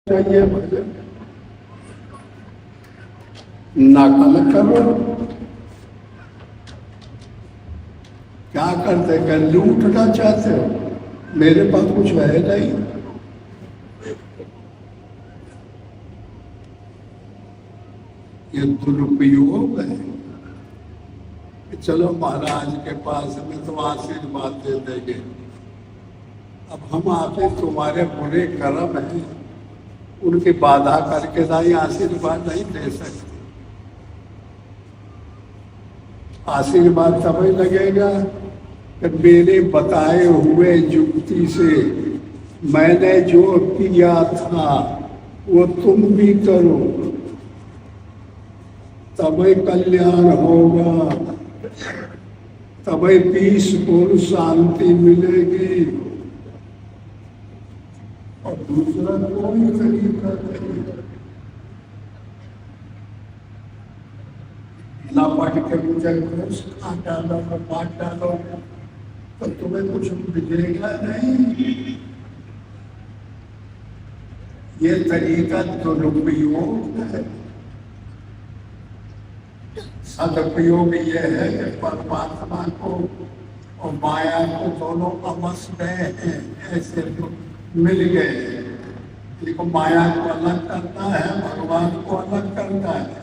चाहिए भजन नकल करो। क्या करते क्या लूटना चाहते हो? मेरे पास कुछ है नहीं। ये दुरुपयोग है। चलो महाराज के पास में तो आशीर्वाद दे देंगे। अब हम आपसे तुम्हारे बुरे कर्म हैं, उनकी बाधा करके नहीं आशीर्वाद नहीं दे सकते। आशीर्वाद तभी लगेगा कि मेरे बताए हुए युक्ति से मैंने जो किया था वो तुम भी करो, तभी कल्याण होगा, तभी पीसफुल शांति मिलेगी। और दूसरा कोई तरीका नहीं। ना पढ़ के मुझे घूस खा डालो, बांट डालो तो तुम्हें कुछ मिलेगा नहीं। ये तरीका दुरुपयोग है। सदुपयोग ये है कि परमात्मा को और माया को दोनों अवश्य गए हैं, ऐसे तो मिल गए। इनको माया को अलग करना है, भगवान को अलग करना है,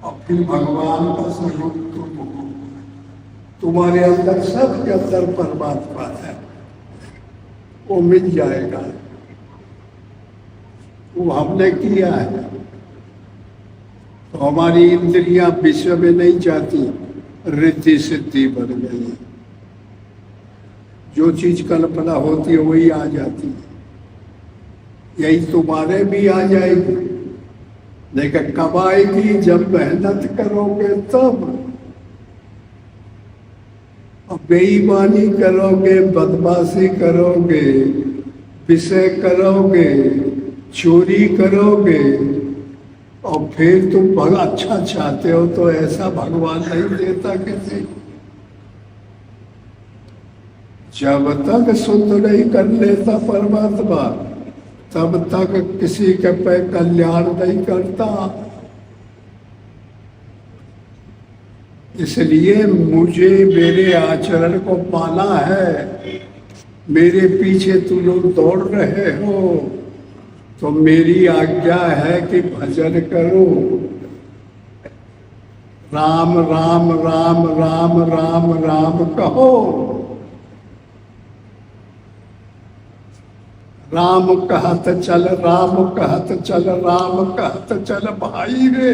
और फिर भगवान का स्वरूप तुम हो। तुम्हारे अंदर सबके अंदर परमात्मा है, वो मिल जाएगा। वो हमने किया है तो हमारी इंद्रियां विश्व में नहीं जाती, रिद्धि सिद्धि बढ़ गई। जो चीज कल्पना होती है वही आ जाती है। यही तुम्हारे भी आ जाएगी, लेकिन कब आएगी? जब मेहनत करोगे तब। और बेईमानी करोगे, बदमाशी करोगे, विषय करोगे, चोरी करोगे, और फिर तुम अच्छा चाहते हो तो ऐसा भगवान नहीं देता किसी। जब तक शुद्ध नहीं कर लेता परमात्मा, तब तक किसी के पे कल्याण नहीं करता। इसलिए मुझे मेरे आचरण को पाना है। मेरे पीछे तुम लोग दौड़ रहे हो तो मेरी आज्ञा है कि भजन करो। राम राम राम राम राम राम कहो। राम कहत चल, राम कहत चल, राम कहत चल भाई रे।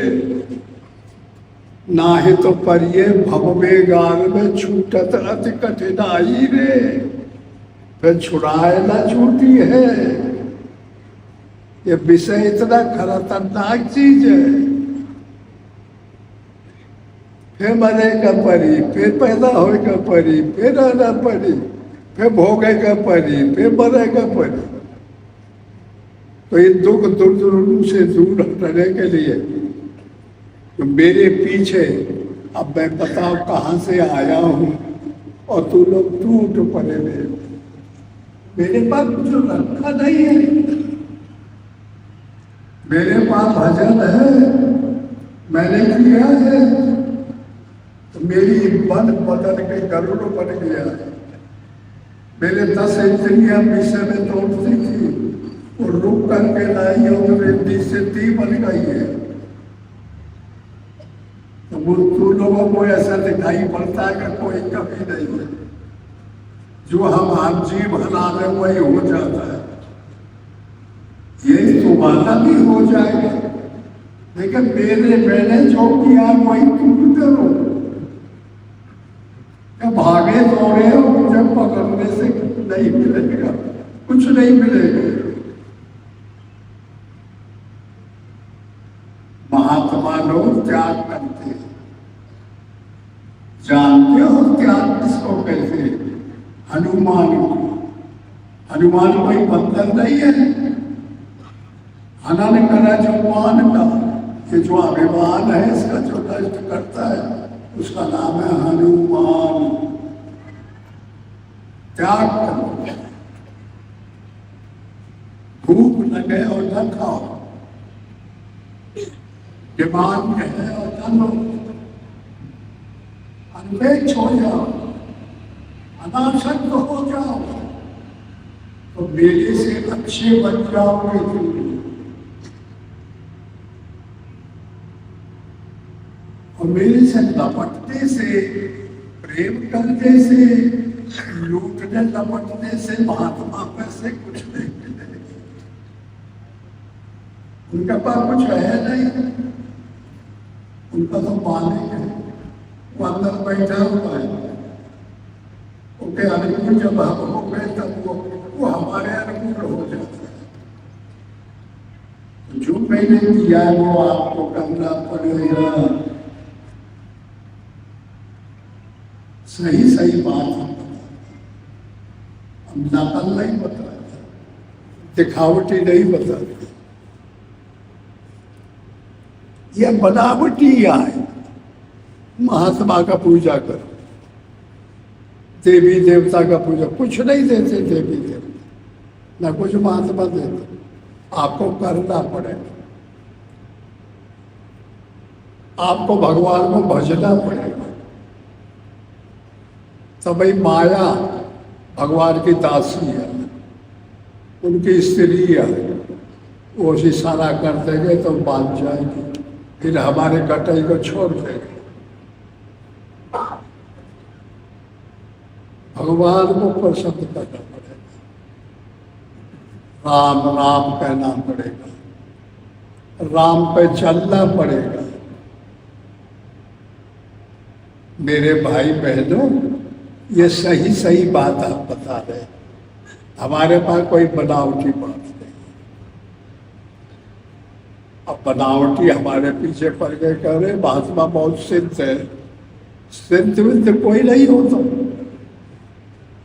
नाहि तो परिये भववे गान में छूटत अति कठिनाई रे। फिर छुड़ाए ना छूटी है। ये विषय इतना खतरनाक चीज है। फिर मरेगा परी, फिर पैदा होएगा परी, फिर आना परी, फिर भोगेगा परी, फिर मरेगा परी। तो ये दुख दुर्दुर से दूर रहने के लिए तो मेरे पीछे, अब मैं बताओ कहाँ से आया हूँ और तू लोग टूट पड़े। मेरे पास कुछ रखा नहीं है। मेरे पास भजन है, मैंने किया है, तो मेरी मन बदल के करोड़ों बन गया है। मेरे 10 इंद्रियां विषय में दौड़ती थी, वो रुक करके लाई और रिद्धि सिद्धि बन गई है। तो वो तू लोगों को ऐसा दिखाई पड़ता है कि कोई कभी नहीं है। जो हम जी भला में वही हो जाता है। यही तुम्हारा भी हो जाएगा, लेकिन मैंने जो किया वही तुम करो। क्या भागे दौड़े हो, मुझे पकड़ने से नहीं मिलेगा, कुछ नहीं मिलेगा। महात्मा लोग त्याग करते हैं। जानते हो त्याग किसको कहते हैं? हनुमान को। हनुमान कोई बंधन नहीं है। हनन करा जो मान का, ये जो अभिमान है इसका जो नष्ट करता है उसका नाम है हनुमान। त्याग करो। भूख लगे और न खाओ, डिमांड है और न लो, अनपेक्ष हो जाओ, अनासक्त हो जाओ, तो मेरे से अच्छे बन जाओगे। और मेरे से लपटने से, प्रेम करने से, लूटने लपटने से महात्मा पर से कुछ नहीं मिलेगा। उनका पास कुछ है नहीं, उनका तो मालिक है, वो अंदर बैठा हुआ है। उनके अनुकूल जब हम हो गए तब वो हमारे अनुकूल हो जाता है। तो जो मैंने किया वो आपको करना पड़ेगा। सही सही बात हम नकल नहीं बताते, दिखावटी नहीं बताते, यह बनावटी है। महात्मा का पूजा करो, देवी देवता का पूजा, कुछ नहीं देते देवी देवता, न कुछ महात्मा देते, आपको करना पड़ेगा, आपको भगवान को भजना पड़ेगा। तभी माया भगवान की दासी है, उनकी स्त्री है, वो इशारा कर देंगे तो मान जाएगी, फिर हमारे कटाई को छोड़ देंगे। भगवान को प्रसन्न करना पड़ेगा, राम राम कहना पड़ेगा, राम पे चलना पड़ेगा। मेरे भाई बहनों, ये सही सही बात आप बता रहे, हमारे पास कोई बनावटी बात नहीं। अब बनावटी हमारे पीछे पड़ गए, कह रहे महात्मा बहुत सिद्ध है, सिद्ध विद्ध कोई नहीं होता,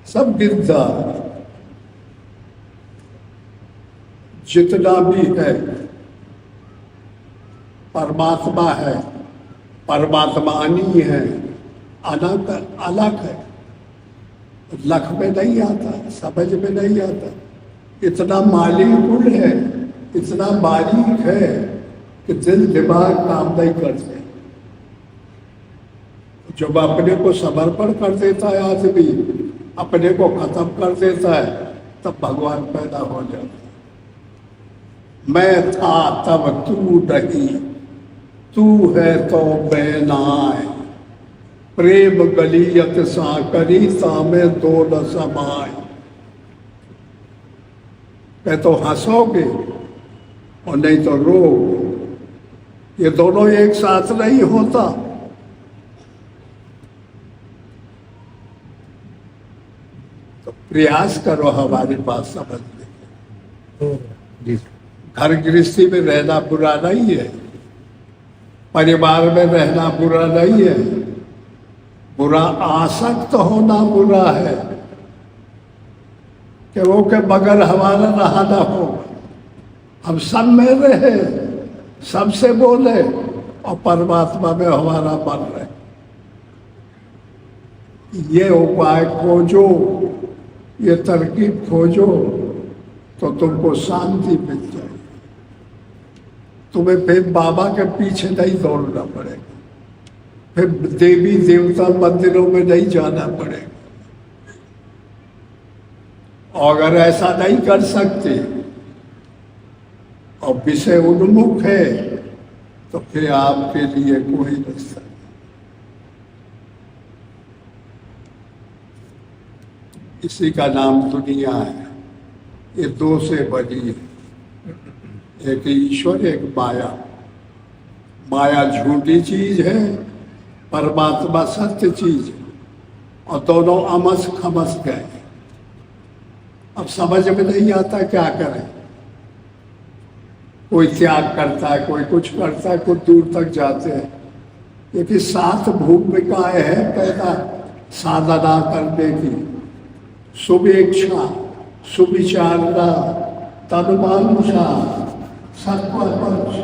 सब गिरधा। जितना भी है परमात्मा है, परमात्मानी है, अनंत अलग है, लख में नहीं आता, समझ में नहीं आता। इतना माली गुण है, इतना बारीक है कि दिल दिमाग काम नहीं करते। जब अपने को समर्पण कर देता है आदमी, अपने को खत्म कर देता है, तब भगवान पैदा हो जाता है। मैं था तब तू नहीं, तू है तो मैं नाय, प्रेम गलियत सा करी सामे दो न समाय। कह तो हंसोगे और नहीं तो रो, ये दोनों एक साथ नहीं होता। तो प्रयास करो हमारी बात समझने। घर गृहस्थी में रहना बुरा नहीं है, परिवार में रहना बुरा नहीं है, बुरा आसक्त होना बुरा है कि वो के बगैर हमारा रहना हो। हम सब में रहे, सबसे बोले और परमात्मा में हमारा मन रहे। ये उपाय खोजो, ये तरकीब खोजो तो तुमको शांति मिल जाएगी। तुम्हें फिर बाबा के पीछे नहीं दौड़ना पड़ेगा, फिर देवी देवता मंदिरों में नहीं जाना पड़ेगा। और अगर ऐसा नहीं कर सकते और विषय उन्मुख है तो फिर आपके लिए कोई रास्ता नहीं। इसी का नाम दुनिया है। ये दो से बनी है, एक ईश्वर, एक माया। माया झूठी चीज है, परमात्मा सत्य चीज है, और दोनों अमस खमस गए। अब समझ में नहीं आता क्या करें। कोई त्याग करता है, कोई कुछ करता है, कुछ दूर तक जाते हैं। क्योंकि 7 भूमिकाएं हैं पैदा साधना करने की: शुभेच्छा, सुविचारना, तनुमानुषा, सत्वपक्ष,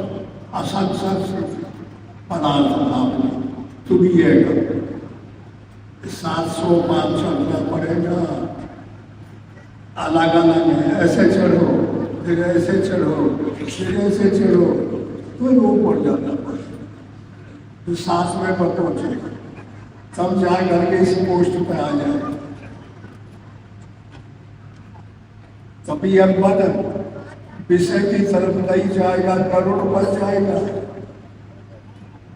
असत्संग, पदार्थ भावना। तुम ये 700 पार चलना पड़ेगा, अलग अलग है, ऐसे चढ़ो फिर ऐसे चढ़ो, फिर ऐसे चढ़ो, तो वो पड़ जाता है। तो 7वें पर पहुंचे, तब जा करके इस पोस्ट पे आ जाए। तभी अब मन विषय की तरफ नहीं जाएगा, करोड़ बन जाएगा,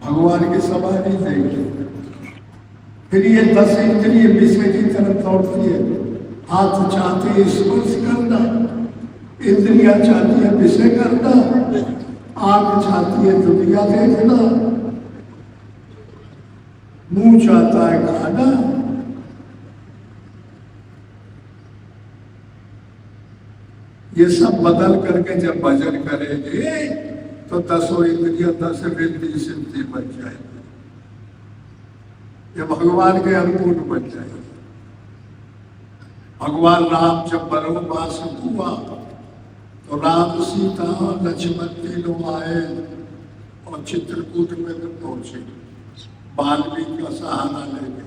भगवान की समाधि देंगे। फिर ये 10 इंद्रिय विषय की तरफ दौड़ती है। हाथ चाहती है स्पर्श करना, इंद्रिया चाहती है विषय करना, आंख चाहती है दुनिया देखना, मुंह चाहता है खाना। ये सब बदल करके जब भजन करेंगे तो 10 इंद्रिया 10 रिद्धि सिद्धि बन जाएगी, ये भगवान के अनुकूल बन जाएगी। भगवान राम जब वनवास हुआ तो राम सीता लक्ष्मण तीनों आए और चित्रकूट में भी पहुंचे, वाल्मीकि का सहारा लेके।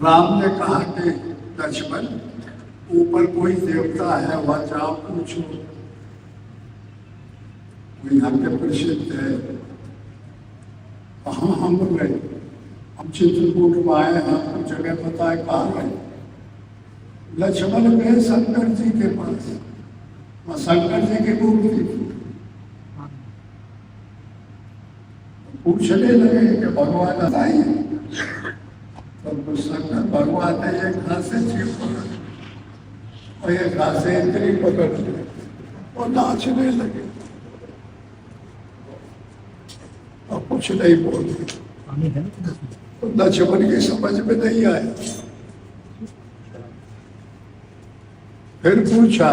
राम ने कहा कि लक्ष्मण, ऊपर कोई देवता है, वहां जाओ पूछो, यहाँ के प्रसिद्ध है। कहाँ हम गए, हम चित्रकूट में आए, हमको जगह पता है कहाँ गए। लक्ष्मण गए शंकर जी के पास, वहाँ शंकर जी की मूर्ति थी। पूछने लगे कि भगवान बताइए, तो शंकर भगवान ने एक हाथ से जीव पकड़ और एक हाथ से इंद्री पकड़ लिया और नाचने लगे और कुछ नहीं बोले। तो लक्ष्मण की समझ में नहीं आया। फिर पूछा,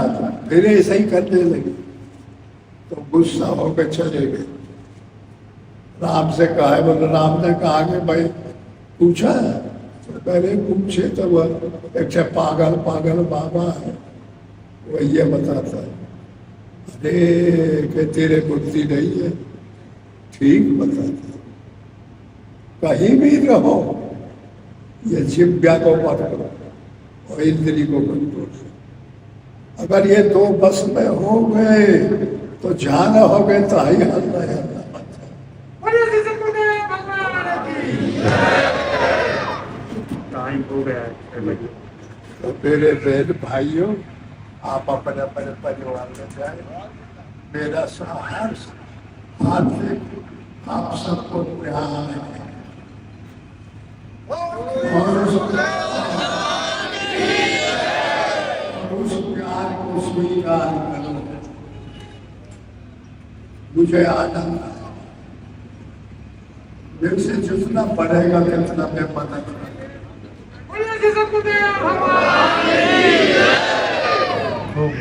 फिर ऐसा ही करने लगे, तो गुस्सा होकर चले गए। राम से कहा है, बोले राम ने कहा कि भाई पूछा, तो पहले पूछे तो वह एक पागल पागल बाबा है, वह ये बताता है, अरे कि तेरे बुद्धि नहीं है, ठीक बताता है। कहीं भी रहो, ये जिव्या को पकड़ो और इंद्री को कंट्रोल करो। अगर ये 2 बस में हो गए तो जाना हो गए तो ही हल्ला है। टाइम हो गया है। तो मेरे बहन भाइयों, आप अपने अपने परिवार में जाए। मेरा साहस हार्दिक आप सबको प्यार है और उस प्यार को स्वीकार करो। मुझे आनंद है, मेरे से जितना बढ़ेगा कितना मैं मदद करूँ। Oh,